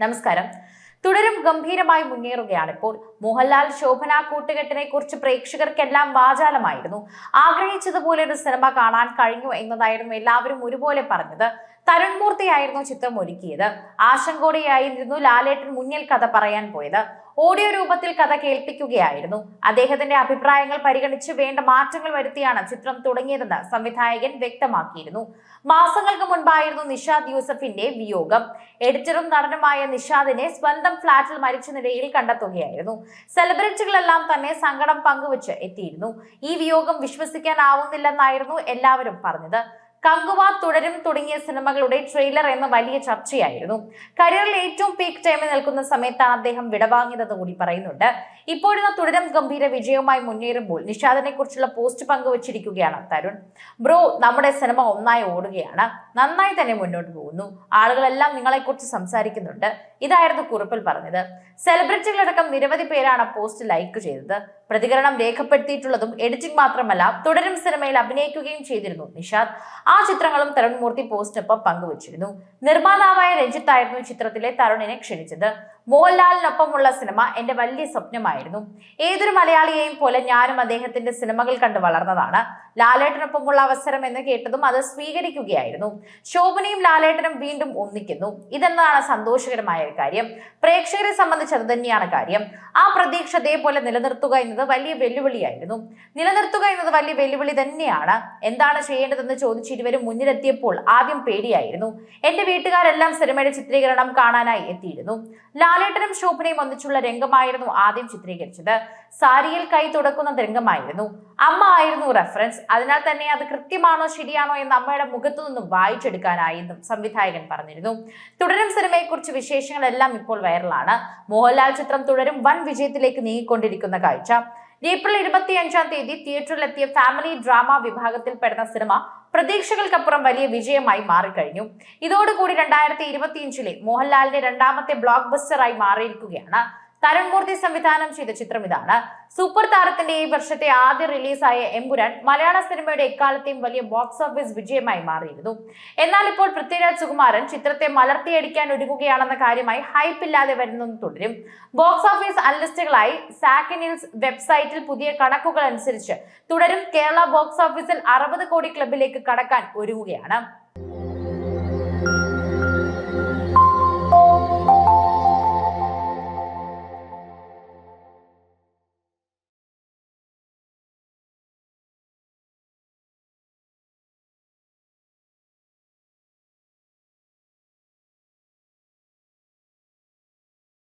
നമസ്കാരം. തുടരും ഗംഭീരമായി മുന്നേറുകയാണ് ഇപ്പോൾ. മോഹൻലാൽ ശോഭന കൂട്ടുകെട്ടിനെ കുറിച്ച് പ്രേക്ഷകർക്കെല്ലാം വാചാലമായിരുന്നു. ആഗ്രഹിച്ചതുപോലെ ഒരു സിനിമ കാണാൻ കഴിഞ്ഞു എന്നതായിരുന്നു എല്ലാവരും ഒരുപോലെ പറഞ്ഞത്. തരുൺ മൂർത്തിയായിരുന്നു ചിത്രം ഒരുക്കിയത്. ആശങ്കയോടെയായിരുന്നു ലാലേട്ടൻ മുന്നിൽ കഥ പറയാൻ പോയത്. ഓഡിയോ രൂപത്തിൽ കഥ കേൾപ്പിക്കുകയായിരുന്നു. അദ്ദേഹത്തിന്റെ അഭിപ്രായങ്ങൾ പരിഗണിച്ച് വേണ്ട മാറ്റങ്ങൾ വരുത്തിയാണ് ചിത്രം തുടങ്ങിയതെന്ന് സംവിധായകൻ വ്യക്തമാക്കിയിരുന്നു. മാസങ്ങൾക്ക് മുൻപായിരുന്നു നിഷാദ് യൂസഫിന്റെ വിയോഗം. എഡിറ്ററും നടനുമായ നിഷാദിനെ സ്വന്തം ഫ്ളാറ്റിൽ മരിച്ച നിലയിൽ കണ്ടെത്തുകയായിരുന്നു. സെലിബ്രിറ്റികളെല്ലാം തന്നെ സങ്കടം പങ്കുവച്ച് എത്തിയിരുന്നു. ഈ വിയോഗം വിശ്വസിക്കാനാവുന്നില്ലെന്നായിരുന്നു എല്ലാവരും പറഞ്ഞത്. കങ്കുവ, തുടരും തുടങ്ങിയ സിനിമകളുടെ ട്രെയിലർ എന്ന വലിയ ചർച്ചയായിരുന്നു. കരിയറിൽ ഏറ്റവും പീക്ക് ടൈമിൽ നിൽക്കുന്ന സമയത്താണ് അദ്ദേഹം വിടവാങ്ങിയതെന്ന് കൂടി പറയുന്നുണ്ട്. ഇപ്പോഴും തുടരും ഗംഭീര വിജയവുമായി മുന്നേറുമ്പോൾ നിഷാദിനെ കുറിച്ചുള്ള പോസ്റ്റ് പങ്കുവച്ചിരിക്കുകയാണ് തരുൺ. ബ്രോ, നമ്മുടെ സിനിമ ഒന്നായി ഓടുകയാണ്, നന്നായി തന്നെ മുന്നോട്ട് പോകുന്നു, ആളുകളെല്ലാം നിങ്ങളെക്കുറിച്ച് സംസാരിക്കുന്നുണ്ട്. ഇതായിരുന്നു കുറിപ്പിൽ പറഞ്ഞത്. സെലിബ്രിറ്റികളടക്കം നിരവധി പേരാണ് പോസ്റ്റ് ലൈക്ക് ചെയ്തത്. പ്രതികരണം രേഖപ്പെടുത്തിയിട്ടുള്ളതും എഡിറ്റിംഗ് മാത്രമല്ല, തുടരും സിനിമയിൽ അഭിനയിക്കുകയും ചെയ്തിരുന്നു നിഷാദ്. ആ ചിത്രങ്ങളും തരുൺ മൂർത്തി പോസ്റ്റിനൊപ്പം പങ്കുവച്ചിരുന്നു. നിർമ്മാതാവായ രഞ്ജിത്ത് ആയിരുന്നു ചിത്രത്തിലെ തരുണിനെ ക്ഷണിച്ചത്. മോഹൻലാലിനൊപ്പമുള്ള സിനിമ എന്റെ വലിയ സ്വപ്നമായിരുന്നു. ഏതൊരു മലയാളിയെയും പോലെ ഞാനും അദ്ദേഹത്തിന്റെ സിനിമകൾ കണ്ട് വളർന്നതാണ്. ലാലേട്ടനൊപ്പമുള്ള അവസരം എന്ന് കേട്ടതും അത് സ്വീകരിക്കുകയായിരുന്നു. ശോഭനയും ലാലേട്ടനും വീണ്ടും ഒന്നിക്കുന്നു. ഇതെന്നാണ് സന്തോഷകരമായ ഒരു കാര്യം. പ്രേക്ഷകരെ സംബന്ധിച്ച് അത് തന്നെയാണ് കാര്യം. ആ പ്രതീക്ഷ അതേപോലെ നിലനിർത്തുക എന്നത് വലിയ വെല്ലുവിളിയായിരുന്നു. നിലനിർത്തുക എന്നത് വലിയ വെല്ലുവിളി തന്നെയാണ്. എന്താണ് ചെയ്യേണ്ടതെന്ന് ചോദിച്ച് ഇരുവരും മുന്നിലെത്തിയപ്പോൾ ആദ്യം പേടിയായിരുന്നു. എന്റെ വീട്ടുകാരെല്ലാം സിനിമയുടെ ചിത്രീകരണം കാണാനായി എത്തിയിരുന്നു. ലാലേട്ടനും ശോഭനയും ഒന്നിച്ചുള്ള രംഗമായിരുന്നു ആദ്യം ചിത്രീകരിച്ചത്. സാരിയിൽ കൈ തുടക്കുന്ന രംഗമായിരുന്നു. അമ്മ ആയിരുന്നു റെഫറൻസ്. അതിനാൽ തന്നെ അത് കൃത്യമാണോ ശരിയാണോ എന്ന് അമ്മയുടെ മുഖത്തു നിന്നും വായിച്ചെടുക്കാനായെന്നും സംവിധായകൻ പറഞ്ഞിരുന്നു. തുടരും സിനിമയെക്കുറിച്ച് വിശേഷങ്ങളെല്ലാം ഇപ്പോൾ വൈറലാണ്. മോഹൻലാൽ ചിത്രം തുടരും വൻ വിജയത്തിലേക്ക് നീങ്ങിക്കൊണ്ടിരിക്കുന്ന കാഴ്ച. ഏപ്രിൽ 25-ാം തീയതി തിയേറ്ററിലെത്തിയ ഫാമിലി ഡ്രാമ വിഭാഗത്തിൽപ്പെടുന്ന സിനിമ പ്രതീക്ഷകൾക്കപ്പുറം വലിയ വിജയമായി മാറിക്കഴിഞ്ഞു. ഇതോടുകൂടി 2025-ലെ മോഹൻലാലിന്റെ രണ്ടാമത്തെ ബ്ലോക്ക് ബസ്റ്ററായി മാറിയിരിക്കുകയാണ്. തരുൺ മൂർത്തി സംവിധാനം ചെയ്ത ചിത്രം ഇതാണ്. സൂപ്പർ താരത്തിന്റെ ഈ വർഷത്തെ ആദ്യ റിലീസായ എമ്പുരാൻ മലയാള സിനിമയുടെ എക്കാലത്തെയും വലിയ ബോക്സ് ഓഫീസ് വിജയമായി മാറിയിരുന്നു. എന്നാൽ ഇപ്പോൾ പൃഥ്വിരാജ് സുകുമാരൻ ചിത്രത്തെ മലർത്തിയടിക്കാൻ ഒരുങ്ങുകയാണെന്ന കാര്യമായി ഹൈപ്പ് ഇല്ലാതെ വരുന്നത് തുടരും. ബോക്സ് ഓഫീസ് അനലിസ്റ്റുകളായി സാക് ന്യൂസ് വെബ്സൈറ്റിൽ പുതിയ കണക്കുകൾ അനുസരിച്ച് തുടരും കേരള ബോക്സ് ഓഫീസിൽ 60 കോടി ക്ലബിലേക്ക് കടക്കാൻ ഒരുങ്ങുകയാണ്.